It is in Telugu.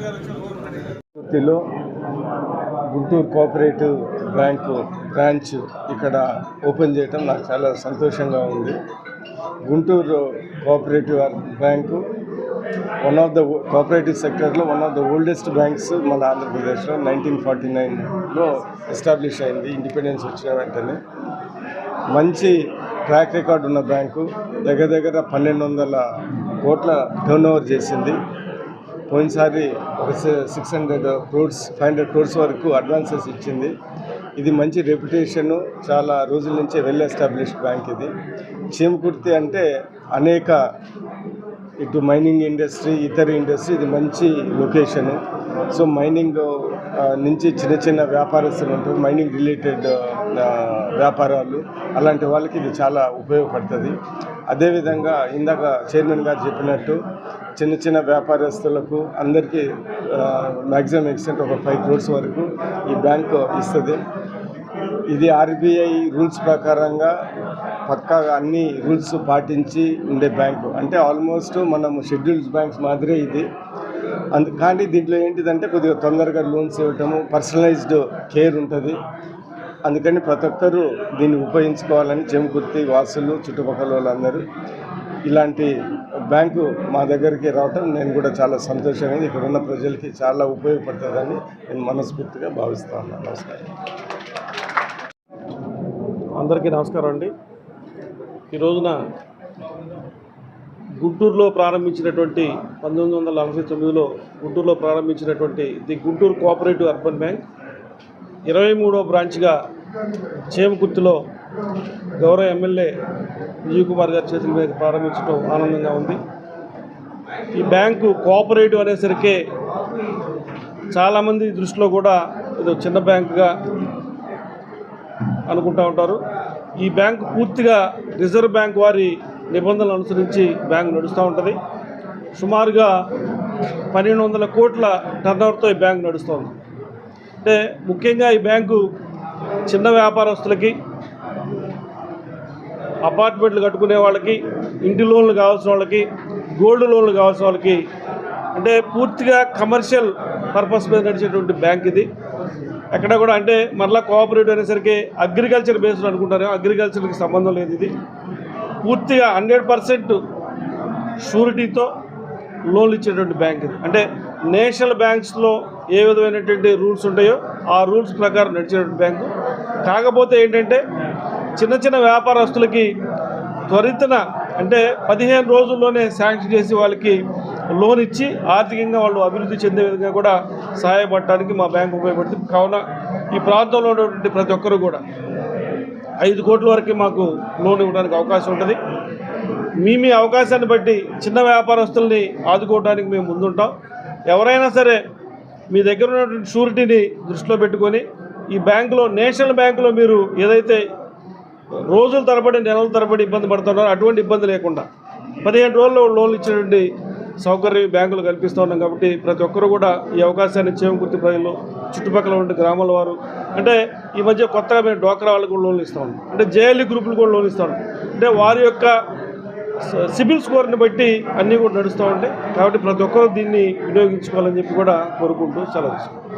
గుంటూరులో గుంటూరు కోఆపరేటివ్ బ్యాంకు బ్రాంచ్ ఇక్కడ ఓపెన్ చేయడం నాకు చాలా సంతోషంగా ఉంది. Guntur cooperative bank one of the cooperative సెక్టర్లో one of the oldest banks మన ఆంధ్రప్రదేశ్లో 1949లో ఎస్టాబ్లిష్ అయింది. ఇండిపెండెన్స్ వచ్చిన వెంటనే మంచి ట్రాక్ రికార్డ్ ఉన్న బ్యాంకు. దగ్గర 1200 కోట్ల టర్న్ ఓవర్ చేసింది. పోయినసారి ఒక 600 crores 500 crores వరకు అడ్వాన్సెస్ ఇచ్చింది. ఇది మంచి రెప్యుటేషను, చాలా రోజుల నుంచి వెల్ ఎస్టాబ్లిష్డ్ బ్యాంక్ ఇది. చీమకుర్తి అంటే అనేక ఇటు మైనింగ్ ఇండస్ట్రీ, ఇతర ఇండస్ట్రీ, ఇది మంచి లొకేషను. సో మైనింగ్ నుంచి చిన్న వ్యాపారస్తులు ఉంటారు, మైనింగ్ రిలేటెడ్ వ్యాపారాలు, అలాంటి వాళ్ళకి ఇది చాలా ఉపయోగపడుతుంది. అదేవిధంగా ఇందాక చైర్మన్ గారు చెప్పినట్టు చిన్న వ్యాపారస్తులకు అందరికీ మ్యాక్సిమం ఎక్స్టెంట్ ఒక 5 crores వరకు ఈ బ్యాంకు ఇస్తుంది. ఇది ఆర్బీఐ రూల్స్ ప్రకారంగా పక్కాగా అన్ని రూల్స్ పాటించి ఉండే బ్యాంకు. అంటే ఆల్మోస్ట్ మనము షెడ్యూల్డ్ బ్యాంక్స్ మాదిరే ఇది. కానీ దీంట్లో ఏంటిదంటే కొద్దిగా తొందరగా లోన్స్ ఇవ్వటము, పర్సనలైజ్డ్ కేర్ ఉంటుంది. అందుకని ప్రతి ఒక్కరూ దీన్ని ఉపయోగించుకోవాలని చీమకుర్తి వాసులు, చుట్టుపక్కల వాళ్ళందరూ ఇలాంటి బ్యాంకు మా దగ్గరికి రావటం నేను కూడా చాలా సంతోషంగా, ఇక్కడ ఉన్న ప్రజలకి చాలా ఉపయోగపడుతుందని నేను మనస్ఫూర్తిగా భావిస్తూ ఉన్నాను. నమస్కారం. అందరికీ నమస్కారం అండి. ఈ రోజున గుంటూరులో ప్రారంభించినటువంటి 1949లో గుంటూరులో ప్రారంభించినటువంటి the Guntur cooperative urban bank 23వ బ్రాంచ్గా చీమకుర్తిలో గౌరవ ఎమ్మెల్యే విజయ్ కుమార్ గారి చేతుల మీద ప్రారంభించడం ఆనందంగా ఉంది. ఈ బ్యాంకు కోఆపరేటివ్ అనేసరికి చాలామంది దృష్టిలో కూడా ఇది చిన్న బ్యాంకుగా అనుకుంటూ ఉంటారు. ఈ బ్యాంకు పూర్తిగా రిజర్వ్ బ్యాంక్ వారి నిబంధనలు అనుసరించి బ్యాంకు నడుస్తూ ఉంటుంది. సుమారుగా 1200 కోట్ల టర్నోవర్తో ఈ బ్యాంకు నడుస్తుంది. అంటే ముఖ్యంగా ఈ బ్యాంకు చిన్న వ్యాపారస్తులకి, అపార్ట్మెంట్లు కట్టుకునే వాళ్ళకి, ఇంటి లోన్లు కావాల్సిన వాళ్ళకి, గోల్డ్ లోన్లు కావాల్సిన వాళ్ళకి, అంటే పూర్తిగా కమర్షియల్ పర్పస్ మీద నడిచేటువంటి బ్యాంక్ ఇది. ఎక్కడ కూడా అంటే మరలా కోఆపరేటివ్ అనేసరికి అగ్రికల్చర్ బేస్డ్ అనుకుంటారు. అగ్రికల్చర్కి సంబంధం లేదు. ఇది పూర్తిగా 100% షూరిటీతో లోన్లు ఇచ్చేటువంటి బ్యాంక్ ఇది. అంటే నేషనల్ బ్యాంక్స్లో ఏ విధమైనటువంటి రూల్స్ ఉంటాయో ఆ రూల్స్ ప్రకారం నడిచేటువంటి బ్యాంకు. కాకపోతే ఏంటంటే చిన్న వ్యాపారస్తులకి త్వరితన అంటే 15 రోజుల్లోనే శాంక్షన్ చేసి వాళ్ళకి లోన్ ఇచ్చి ఆర్థికంగా వాళ్ళు అభివృద్ధి చెందే విధంగా కూడా సహాయపడటానికి మా బ్యాంకు ఉపయోగపడుతుంది. కావున ఈ ప్రాంతంలో ఉన్నటువంటి ప్రతి ఒక్కరూ కూడా 5 కోట్ల వరకు మాకు లోన్ ఇవ్వడానికి అవకాశం ఉంటుంది. మీ అవకాశాన్ని బట్టి చిన్న వ్యాపారస్తుల్ని ఆదుకోవడానికి మేము ముందుంటాం. ఎవరైనా సరే మీ దగ్గర ఉన్నటువంటి షూరిటీని దృష్టిలో పెట్టుకొని ఈ బ్యాంకులో, నేషనల్ బ్యాంకులో మీరు ఏదైతే రోజుల తరబడి, నెలల తరబడి ఇబ్బంది పడుతున్నారో అటువంటి ఇబ్బంది లేకుండా 15 రోజుల్లో లోన్లు ఇచ్చేటువంటి సౌకర్యం బ్యాంకులు కల్పిస్తూ ఉన్నాం. కాబట్టి ప్రతి ఒక్కరూ కూడా ఈ అవకాశాన్ని చీమకుర్తి ప్రజలు, చుట్టుపక్కల ఉండే గ్రామాల వారు, అంటే ఈ మధ్య కొత్తగా మేము డ్వాక్రా వాళ్ళకు కూడా లోన్లు ఇస్తూ ఉన్నాం. అంటే జేఎల్ఈ గ్రూపులు కూడా లోన్ ఇస్తూ ఉన్నాం. అంటే వారి యొక్క సిబిల్ స్కోర్ని బట్టి అన్నీ కూడా నడుస్తూ ఉంటాయి. కాబట్టి ప్రతి ఒక్కరూ దీన్ని వినియోగించుకోవాలని చెప్పి కూడా కోరుకుంటూ సెలవు తీసుకుంటాం.